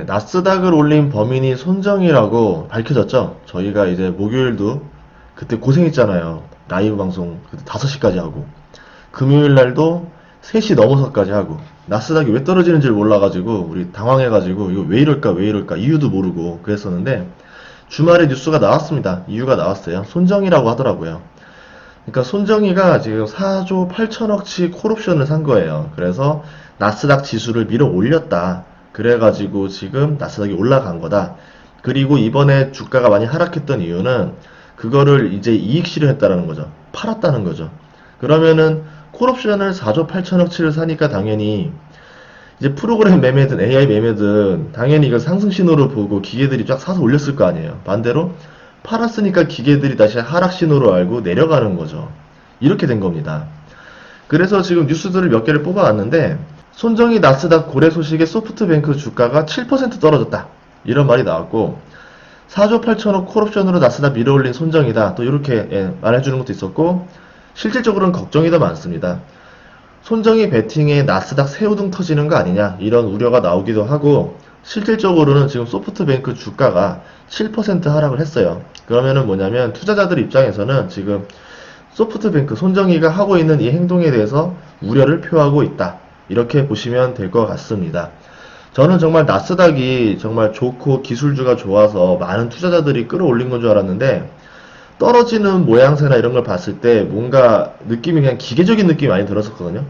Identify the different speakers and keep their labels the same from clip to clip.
Speaker 1: 나스닥을 올린 범인이 손정이라고 밝혀졌죠. 저희가 이제 목요일도 그때 고생했잖아요. 라이브 방송 그때 5시까지 하고 금요일 날도 3시 넘어서까지 하고 나스닥이 왜 떨어지는지를 몰라가지고 우리 당황해가지고 이거 왜 이럴까 왜 이럴까 이유도 모르고 그랬었는데 주말에 뉴스가 나왔습니다. 이유가 나왔어요. 손정이라고 하더라고요. 그러니까 손정이가 지금 4조 8천억치 콜옵션을 산 거예요. 그래서 나스닥 지수를 밀어 올렸다. 그래가지고 지금 나스닥이 올라간 거다. 그리고 이번에 주가가 많이 하락했던 이유는 그거를 이제 이익 실현했다는 거죠. 팔았다는 거죠. 그러면은 콜옵션을 4조 8천억치를 사니까 당연히 이제 프로그램 매매든 AI 매매든 당연히 이걸 상승 신호를 보고 기계들이 쫙 사서 올렸을 거 아니에요. 반대로 팔았으니까 기계들이 다시 하락 신호로 알고 내려가는 거죠. 이렇게 된 겁니다. 그래서 지금 뉴스들을 몇 개를 뽑아왔는데 손정이 나스닥 고래 소식에 소프트뱅크 주가가 7% 떨어졌다. 이런 말이 나왔고 4조 8천억 콜옵션으로 나스닥 밀어올린 손정이다. 또 이렇게 말해주는 것도 있었고 실질적으로는 걱정이 더 많습니다. 손정이 베팅에 나스닥 새우등 터지는 거 아니냐 이런 우려가 나오기도 하고 실질적으로는 지금 소프트뱅크 주가가 7% 하락을 했어요. 그러면은 뭐냐면 투자자들 입장에서는 지금 소프트뱅크 손정이가 하고 있는 이 행동에 대해서 우려를 표하고 있다. 이렇게 보시면 될 것 같습니다. 저는 정말 나스닥이 정말 좋고 기술주가 좋아서 많은 투자자들이 끌어올린 건 줄 알았는데 떨어지는 모양새나 이런 걸 봤을 때 뭔가 느낌이 그냥 기계적인 느낌이 많이 들었었거든요.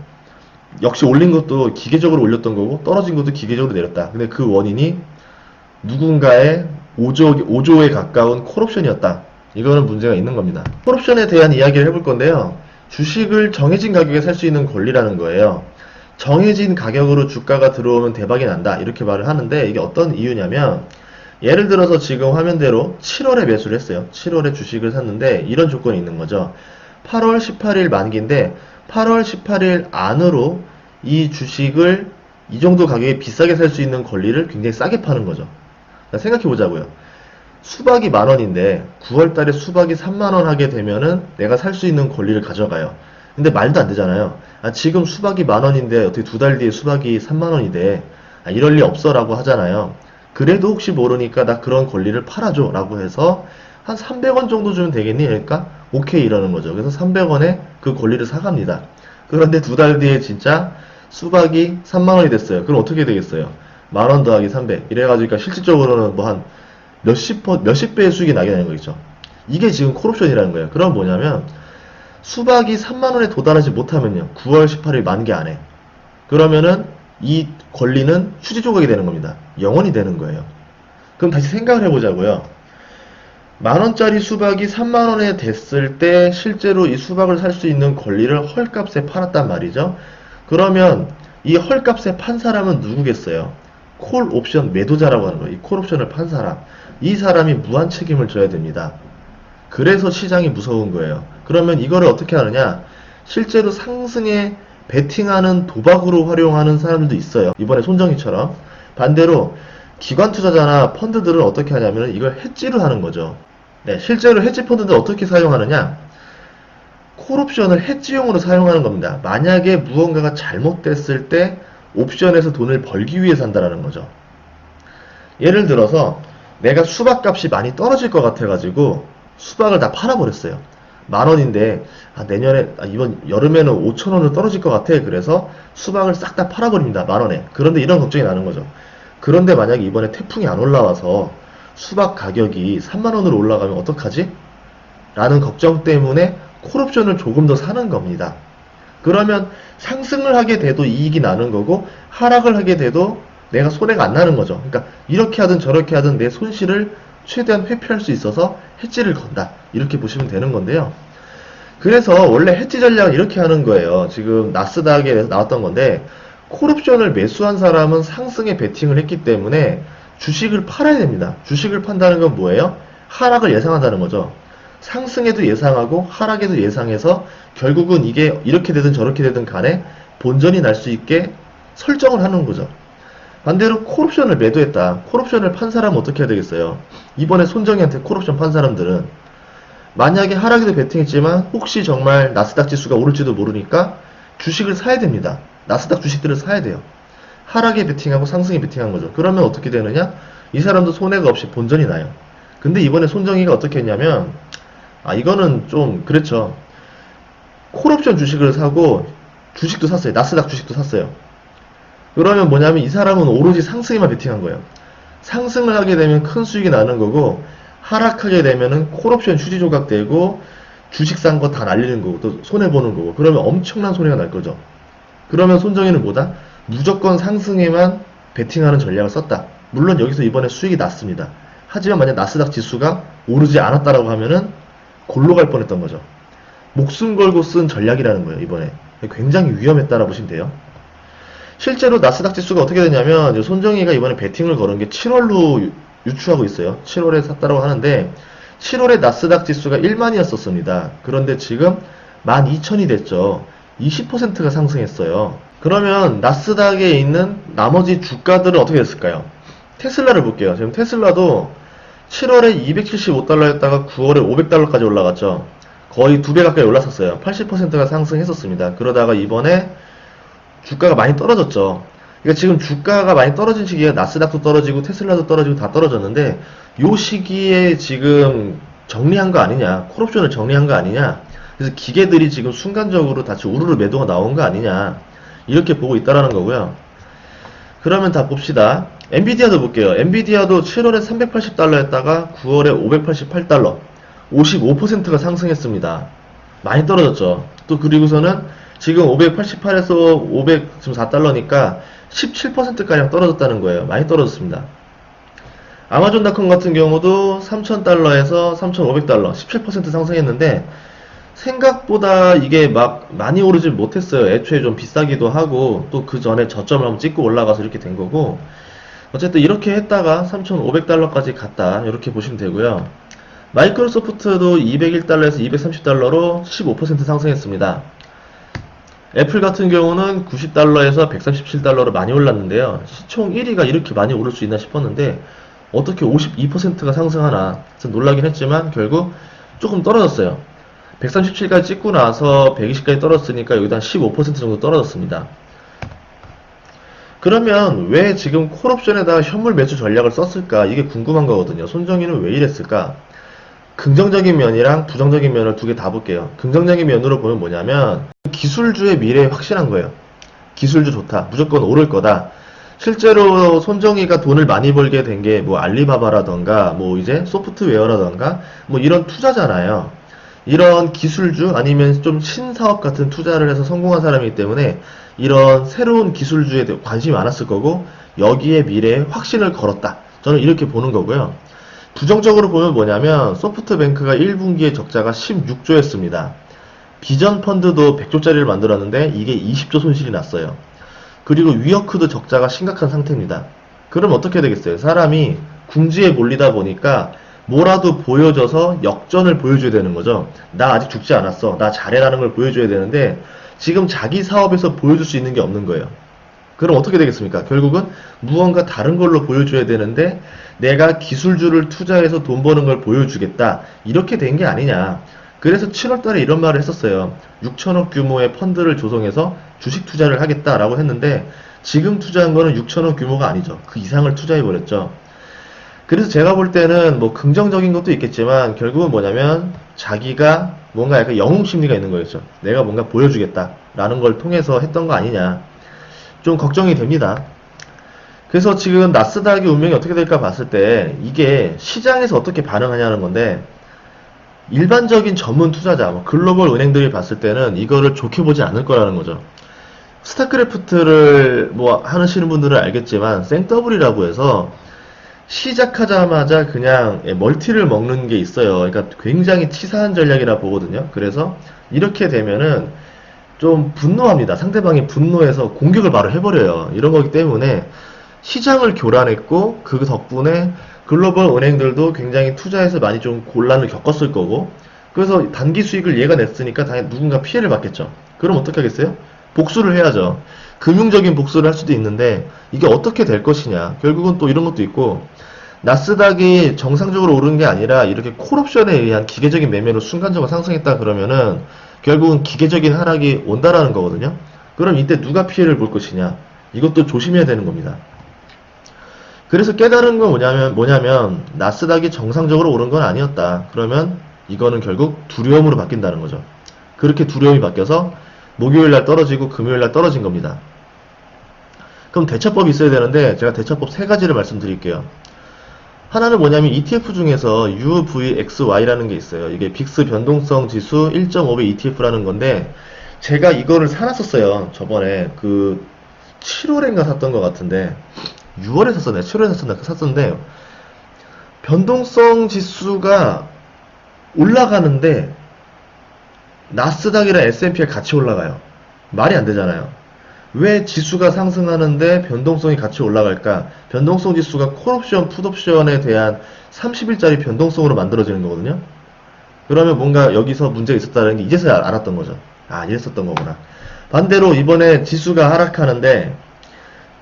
Speaker 1: 역시 올린 것도 기계적으로 올렸던 거고 떨어진 것도 기계적으로 내렸다. 근데 그 원인이 누군가의 5조에 가까운 콜옵션이었다. 이거는 문제가 있는 겁니다. 콜옵션에 대한 이야기를 해볼 건데요. 주식을 정해진 가격에 살 수 있는 권리라는 거예요. 정해진 가격으로 주가가 들어오면 대박이 난다. 이렇게 말을 하는데 이게 어떤 이유냐면 예를 들어서 지금 화면대로 7월에 매수를 했어요. 7월에 주식을 샀는데 이런 조건이 있는 거죠. 8월 18일 만기인데 8월 18일 안으로 이 주식을 이 정도 가격에 비싸게 살 수 있는 권리를 굉장히 싸게 파는 거죠. 생각해 보자고요. 수박이 10,000원인데 9월달에 수박이 30,000원 하게 되면은 내가 살 수 있는 권리를 가져가요. 근데 말도 안 되잖아요. 지금 수박이 10,000원인데 어떻게 2달 뒤에 수박이 30,000원이 돼. 이럴 리 없어 라고 하잖아요. 그래도 혹시 모르니까 나 그런 권리를 팔아줘 라고 해서 한 300원 정도 주면 되겠니? 그러니까 오케이 이러는 거죠. 그래서 300원에 그 권리를 사갑니다. 그런데 2달 뒤에 진짜 수박이 30,000원이 됐어요. 그럼 어떻게 되겠어요? 10,000원 더하기 300 이래가지고 실질적으로는 뭐 한 몇십 배의 수익이 나게 되는 거겠죠. 이게 지금 콜옵션이라는 거예요. 그럼 뭐냐면 수박이 3만원에 도달하지 못하면요 9월 18일 만기 안에 그러면은 이 권리는 휴지 조각이 되는 겁니다. 영원이 되는 거예요. 그럼 다시 생각을 해보자고요. 10,000원짜리 수박이 3만원에 됐을 때 실제로 이 수박을 살 수 있는 권리를 헐값에 팔았단 말이죠. 그러면 이 헐값에 판 사람은 누구겠어요? 콜 옵션 매도자라고 하는 거예요. 이 콜 옵션을 판 사람. 이 사람이 무한 책임을 져야 됩니다. 그래서 시장이 무서운 거예요. 그러면 이거를 어떻게 하느냐? 실제로 상승에 베팅하는 도박으로 활용하는 사람들도 있어요. 이번에 손정희처럼. 반대로 기관 투자자나 펀드들은 어떻게 하냐면 이걸 해지를 하는 거죠. 네, 실제로 해지 펀드들 어떻게 사용하느냐? 콜옵션을 해지용으로 사용하는 겁니다. 만약에 무언가가 잘못됐을 때 옵션에서 돈을 벌기 위해서 한다는 거죠. 예를 들어서 내가 수박 값이 많이 떨어질 것 같아가지고 수박을 다 팔아버렸어요. 10,000원인데 내년에 이번 여름에는 5,000원으로 떨어질 것 같아. 그래서 수박을 싹 다 팔아버립니다. 10,000원에. 그런데 이런 걱정이 나는 거죠. 그런데 만약에 이번에 태풍이 안 올라와서 수박 가격이 30,000원으로 올라가면 어떡하지? 라는 걱정 때문에 콜옵션을 조금 더 사는 겁니다. 그러면 상승을 하게 돼도 이익이 나는 거고 하락을 하게 돼도 내가 손해가 안 나는 거죠. 그러니까 이렇게 하든 저렇게 하든 내 손실을 최대한 회피할 수 있어서 해지를 건다. 이렇게 보시면 되는 건데요. 그래서 원래 해지 전략은 이렇게 하는 거예요. 지금 나스닥에 나왔던 건데 콜옵션을 매수한 사람은 상승에 베팅을 했기 때문에 주식을 팔아야 됩니다. 주식을 판다는 건 뭐예요? 하락을 예상한다는 거죠. 상승에도 예상하고 하락에도 예상해서 결국은 이게 이렇게 되든 저렇게 되든 간에 본전이 날 수 있게 설정을 하는 거죠. 반대로 콜옵션을 매도했다. 콜옵션을 판 사람은 어떻게 해야 되겠어요? 이번에 손정희한테 콜옵션 판 사람들은 만약에 하락에도 베팅했지만 혹시 정말 나스닥 지수가 오를지도 모르니까 주식을 사야 됩니다. 나스닥 주식들을 사야 돼요. 하락에 베팅하고 상승에 베팅한 거죠. 그러면 어떻게 되느냐? 이 사람도 손해가 없이 본전이 나요. 근데 이번에 손정희가 어떻게 했냐면, 이거는 좀 그렇죠. 콜옵션 주식을 사고 주식도 샀어요. 나스닥 주식도 샀어요. 그러면 뭐냐면 이 사람은 오로지 상승에만 베팅한 거예요. 상승을 하게 되면 큰 수익이 나는 거고, 하락하게 되면은 콜옵션 휴지 조각 되고 주식 산 거 다 날리는 거고 또 손해 보는 거고, 그러면 엄청난 손해가 날 거죠. 그러면 손정희는 뭐다? 무조건 상승에만 베팅하는 전략을 썼다. 물론 여기서 이번에 수익이 났습니다. 하지만 만약 나스닥 지수가 오르지 않았다라고 하면은 골로 갈 뻔했던 거죠. 목숨 걸고 쓴 전략이라는 거예요, 이번에. 굉장히 위험했다라고 보시면 돼요. 실제로 나스닥 지수가 어떻게 되냐면, 손정희가 이번에 베팅을 걸은 게 7월로 유추하고 있어요. 7월에 샀다라고 하는데, 7월에 나스닥 지수가 1만이었었습니다. 그런데 지금 12,000이 됐죠. 20%가 상승했어요. 그러면 나스닥에 있는 나머지 주가들은 어떻게 됐을까요? 테슬라를 볼게요. 지금 테슬라도 7월에 275달러였다가 9월에 500달러까지 올라갔죠. 거의 2배 가까이 올랐었어요. 80%가 상승했었습니다. 그러다가 이번에 주가가 많이 떨어졌죠. 그러니까 지금 주가가 많이 떨어진 시기에 나스닥도 떨어지고 테슬라도 떨어지고 다 떨어졌는데, 요 시기에 지금 정리한 거 아니냐, 콜옵션을 정리한 거 아니냐, 그래서 기계들이 지금 순간적으로 다시 우르르 매도가 나온 거 아니냐, 이렇게 보고 있다라는 거고요. 그러면 다 봅시다. 엔비디아도 볼게요. 엔비디아도 7월에 380달러였다가 9월에 588달러, 55%가 상승했습니다. 많이 떨어졌죠. 또 그리고서는 지금 588에서 504달러니까 17%가량 떨어졌다는 거예요. 많이 떨어졌습니다. 아마존닷컴 같은 경우도 3,000달러에서 3,500달러, 17% 상승했는데, 생각보다 이게 막 많이 오르지 못했어요. 애초에 좀 비싸기도 하고, 또 그 전에 저점을 한번 찍고 올라가서 이렇게 된 거고, 어쨌든 이렇게 했다가 3,500달러까지 갔다, 이렇게 보시면 되고요. 마이크로소프트도 201달러에서 230달러로 15% 상승했습니다. 애플 같은 경우는 90달러에서 137달러로 많이 올랐는데요. 시총 1위가 이렇게 많이 오를 수 있나 싶었는데, 어떻게 52%가 상승하나 그래서 놀라긴 했지만 결국 조금 떨어졌어요. 137까지 찍고 나서 120까지 떨어졌으니까 여기다 한 15% 정도 떨어졌습니다. 그러면 왜 지금 콜옵션에다가 현물 매수 전략을 썼을까? 이게 궁금한 거거든요. 손정희는 왜 이랬을까? 긍정적인 면이랑 부정적인 면을 두 개 다 볼게요. 긍정적인 면으로 보면 뭐냐면, 기술주의 미래에 확신한 거예요. 기술주 좋다, 무조건 오를 거다. 실제로 손정희가 돈을 많이 벌게 된 게 뭐 알리바바라던가 뭐 이제 소프트웨어라던가 뭐 이런 투자잖아요. 이런 기술주 아니면 좀 신사업 같은 투자를 해서 성공한 사람이기 때문에 이런 새로운 기술주에 대해 관심이 많았을 거고, 여기에 미래에 확신을 걸었다. 저는 이렇게 보는 거고요. 부정적으로 보면 뭐냐면, 소프트뱅크가 1분기에 적자가 16조였습니다. 비전 펀드도 100조짜리를 만들었는데 이게 20조 손실이 났어요. 그리고 위어크도 적자가 심각한 상태입니다. 그럼 어떻게 되겠어요? 사람이 궁지에 몰리다 보니까 뭐라도 보여줘서 역전을 보여줘야 되는 거죠. 나 아직 죽지 않았어, 나 잘해라는 걸 보여줘야 되는데, 지금 자기 사업에서 보여줄 수 있는 게 없는 거예요. 그럼 어떻게 되겠습니까? 결국은 무언가 다른 걸로 보여줘야 되는데, 내가 기술주를 투자해서 돈 버는 걸 보여주겠다, 이렇게 된 게 아니냐. 그래서 7월달에 이런 말을 했었어요. 6천억 규모의 펀드를 조성해서 주식 투자를 하겠다라고 했는데, 지금 투자한 거는 6천억 규모가 아니죠. 그 이상을 투자해버렸죠. 그래서 제가 볼 때는 뭐 긍정적인 것도 있겠지만, 결국은 뭐냐면 자기가 뭔가 약간 영웅심리가 있는 거였죠. 내가 뭔가 보여주겠다 라는 걸 통해서 했던 거 아니냐, 좀 걱정이 됩니다. 그래서 지금 나스닥의 운명이 어떻게 될까 봤을 때, 이게 시장에서 어떻게 반응하냐는 건데, 일반적인 전문 투자자, 뭐 글로벌 은행들이 봤을 때는 이거를 좋게 보지 않을 거라는 거죠. 스타크래프트를 뭐 하시는 분들은 알겠지만, 생더블이라고 해서 시작하자마자 그냥 멀티를 먹는 게 있어요. 그러니까 굉장히 치사한 전략이라 보거든요. 그래서 이렇게 되면은 좀 분노합니다. 상대방이 분노해서 공격을 바로 해버려요. 이런 거기 때문에 시장을 교란했고, 그 덕분에 글로벌 은행들도 굉장히 투자해서 많이 좀 곤란을 겪었을 거고, 그래서 단기 수익을 얘가 냈으니까 당연히 누군가 피해를 받겠죠. 그럼 어떻게 하겠어요? 복수를 해야죠. 금융적인 복수를 할 수도 있는데, 이게 어떻게 될 것이냐. 결국은 또 이런 것도 있고, 나스닥이 정상적으로 오른 게 아니라 이렇게 콜옵션에 의한 기계적인 매매로 순간적으로 상승했다 그러면은 결국은 기계적인 하락이 온다라는 거거든요. 그럼 이때 누가 피해를 볼 것이냐. 이것도 조심해야 되는 겁니다. 그래서 깨달은 건 뭐냐면 나스닥이 정상적으로 오른 건 아니었다. 그러면 이거는 결국 두려움으로 바뀐다는 거죠. 그렇게 두려움이 바뀌어서 목요일날 떨어지고 금요일날 떨어진 겁니다. 그럼 대처법이 있어야 되는데 제가 대처법 세 가지를 말씀드릴게요. 하나는 뭐냐면 ETF 중에서 UVXY라는 게 있어요. 이게 빅스 변동성 지수 1.5배 ETF라는 건데 제가 이거를 사놨었어요. 저번에 그 7월인가 샀던 것 같은데 6월에 샀었네. 7월에 샀었는데 변동성 지수가 올라가는데 나스닥이랑 S&P가 같이 올라가요. 말이 안 되잖아요. 왜 지수가 상승하는데 변동성이 같이 올라갈까? 변동성 지수가 콜옵션, 풋옵션에 대한 30일짜리 변동성으로 만들어지는 거거든요. 그러면 뭔가 여기서 문제가 있었다는 게 이제서야 알았던 거죠. 아, 이랬었던 거구나. 반대로 이번에 지수가 하락하는데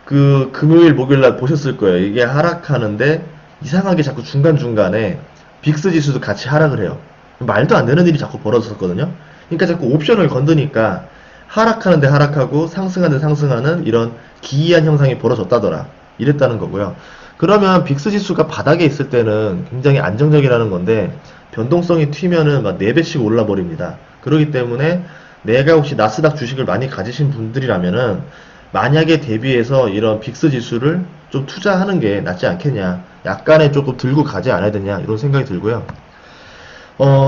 Speaker 1: 그 금요일, 목요일날 보셨을 거예요. 이게 하락하는데 이상하게 자꾸 중간중간에 빅스 지수도 같이 하락을 해요. 말도 안 되는 일이 자꾸 벌어졌었거든요. 그러니까 자꾸 옵션을 건드니까 하락하는데 하락하고 상승하는데 상승하는 이런 기이한 현상이 벌어졌다더라. 이랬다는 거고요. 그러면 빅스 지수가 바닥에 있을 때는 굉장히 안정적이라는 건데 변동성이 튀면은 막 4배씩 올라 버립니다. 그렇기 때문에 내가 혹시 나스닥 주식을 많이 가지신 분들이라면은 만약에 대비해서 이런 빅스 지수를 좀 투자하는 게 낫지 않겠냐. 약간의 조금 들고 가지 않아야 되냐. 이런 생각이 들고요.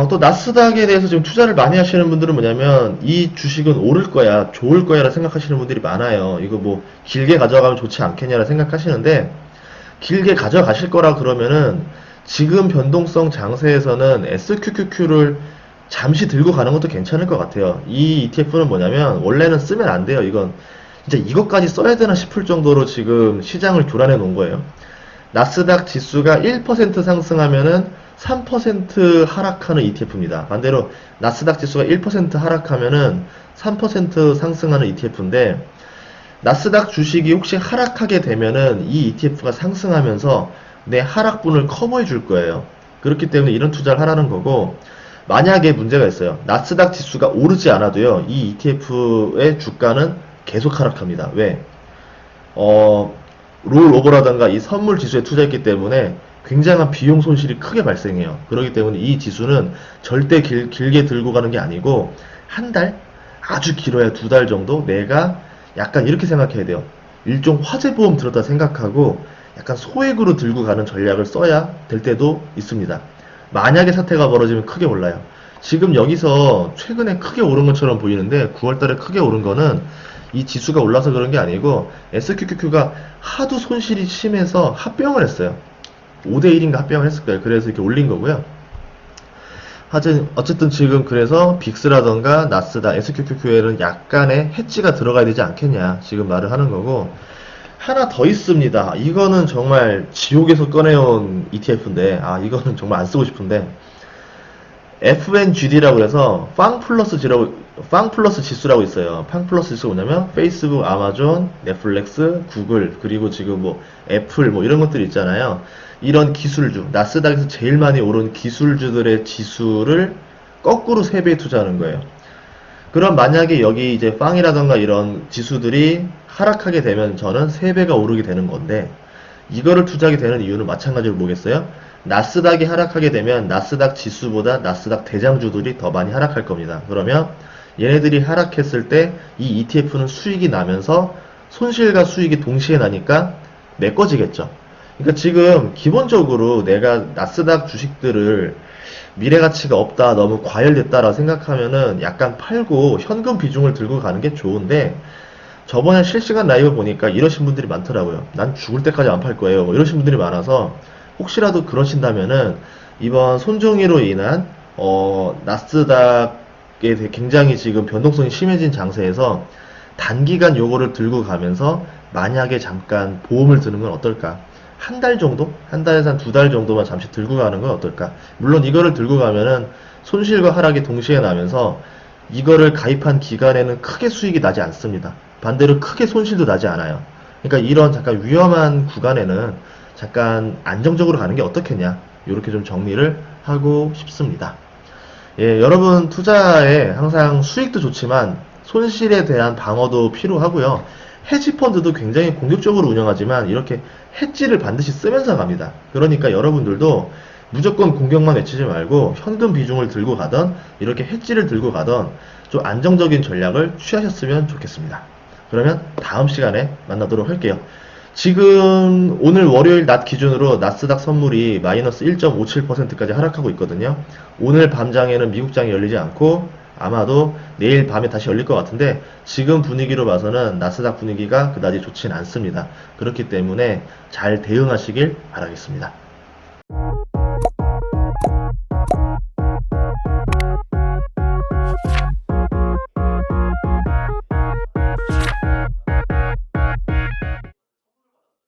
Speaker 1: 또 나스닥에 대해서 지금 투자를 많이 하시는 분들은 뭐냐면 이 주식은 오를 거야, 좋을 거야 라 생각하시는 분들이 많아요. 이거 뭐 길게 가져가면 좋지 않겠냐라 생각하시는데 길게 가져가실 거라 그러면은 지금 변동성 장세에서는 SQQQ를 잠시 들고 가는 것도 괜찮을 것 같아요. 이 ETF는 뭐냐면 원래는 쓰면 안 돼요. 이건 진짜 이것까지 써야 되나 싶을 정도로 지금 시장을 교란해 놓은 거예요. 나스닥 지수가 1% 상승하면은 3% 하락하는 ETF입니다. 반대로 나스닥 지수가 1% 하락하면은 3% 상승하는 ETF인데 나스닥 주식이 혹시 하락하게 되면은 이 ETF가 상승하면서 내 하락분을 커버해 줄 거예요. 그렇기 때문에 이런 투자를 하라는 거고 만약에 문제가 있어요. 나스닥 지수가 오르지 않아도요. 이 ETF의 주가는 계속 하락합니다. 왜? 롤오버라던가 이 선물 지수에 투자했기 때문에 굉장한 비용 손실이 크게 발생해요. 그렇기 때문에 이 지수는 절대 길게 들고 가는 게 아니고 한 달? 아주 길어야 2달 정도? 내가 약간 이렇게 생각해야 돼요. 일종 화재보험 들었다 생각하고 약간 소액으로 들고 가는 전략을 써야 될 때도 있습니다. 만약에 사태가 벌어지면 크게 올라요. 지금 여기서 최근에 크게 오른 것처럼 보이는데 9월달에 크게 오른 거는 이 지수가 올라서 그런 게 아니고 SQQQ가 하도 손실이 심해서 합병을 했어요. 5대1인가 합병을 했을 거예요. 그래서 이렇게 올린 거고요. 하여튼 어쨌든 지금 그래서 빅스라던가 나스닥, SQQQ에는 약간의 해지가 들어가야 되지 않겠냐 지금 말을 하는 거고 하나 더 있습니다. 이거는 정말 지옥에서 꺼내온 ETF인데 이거는 정말 안 쓰고 싶은데 FNGD라고 해서 빵플러스 지수라고 있어요. 빵플러스 지수가 뭐냐면 페이스북, 아마존, 넷플릭스, 구글 그리고 지금 뭐 애플 뭐 이런 것들 있잖아요. 이런 기술주, 나스닥에서 제일 많이 오른 기술주들의 지수를 거꾸로 3배에 투자하는 거예요. 그럼 만약에 여기 이제 빵이라던가 이런 지수들이 하락하게 되면 저는 3배가 오르게 되는 건데 이거를 투자하게 되는 이유는 마찬가지로 뭐겠어요? 나스닥이 하락하게 되면 나스닥 지수보다 나스닥 대장주들이 더 많이 하락할 겁니다. 그러면 얘네들이 하락했을 때 이 ETF는 수익이 나면서 손실과 수익이 동시에 나니까 메꿔지겠죠. 그러니까 지금 기본적으로 내가 나스닥 주식들을 미래 가치가 없다, 너무 과열됐다라고 생각하면은 약간 팔고 현금 비중을 들고 가는 게 좋은데 저번에 실시간 라이브 보니까 이러신 분들이 많더라고요. 난 죽을 때까지 안 팔 거예요. 뭐 이러신 분들이 많아서 혹시라도 그러신다면은 이번 손정의로 인한 나스닥에 굉장히 지금 변동성이 심해진 장세에서 단기간 요거를 들고 가면서 만약에 잠깐 보험을 드는 건 어떨까? 한 달 정도? 한 달에서 한 2달 정도만 잠시 들고 가는 건 어떨까? 물론 이거를 들고 가면은 손실과 하락이 동시에 나면서 이거를 가입한 기간에는 크게 수익이 나지 않습니다. 반대로 크게 손실도 나지 않아요. 그러니까 이런 잠깐 위험한 구간에는 잠깐 안정적으로 가는 게 어떻겠냐 이렇게 좀 정리를 하고 싶습니다. 예, 여러분 투자에 항상 수익도 좋지만 손실에 대한 방어도 필요하고요. 헤지 펀드도 굉장히 공격적으로 운영하지만 이렇게 해지를 반드시 쓰면서 갑니다. 그러니까 여러분들도 무조건 공격만 외치지 말고 현금 비중을 들고 가던 이렇게 해지를 들고 가던 좀 안정적인 전략을 취하셨으면 좋겠습니다. 그러면 다음 시간에 만나도록 할게요. 지금 오늘 월요일 낮 기준으로 나스닥 선물이 마이너스 1.57%까지 하락하고 있거든요. 오늘 밤장에는 미국장이 열리지 않고 아마도 내일 밤에 다시 열릴 것 같은데 지금 분위기로 봐서는 나스닥 분위기가 그다지 좋진 않습니다. 그렇기 때문에 잘 대응하시길 바라겠습니다.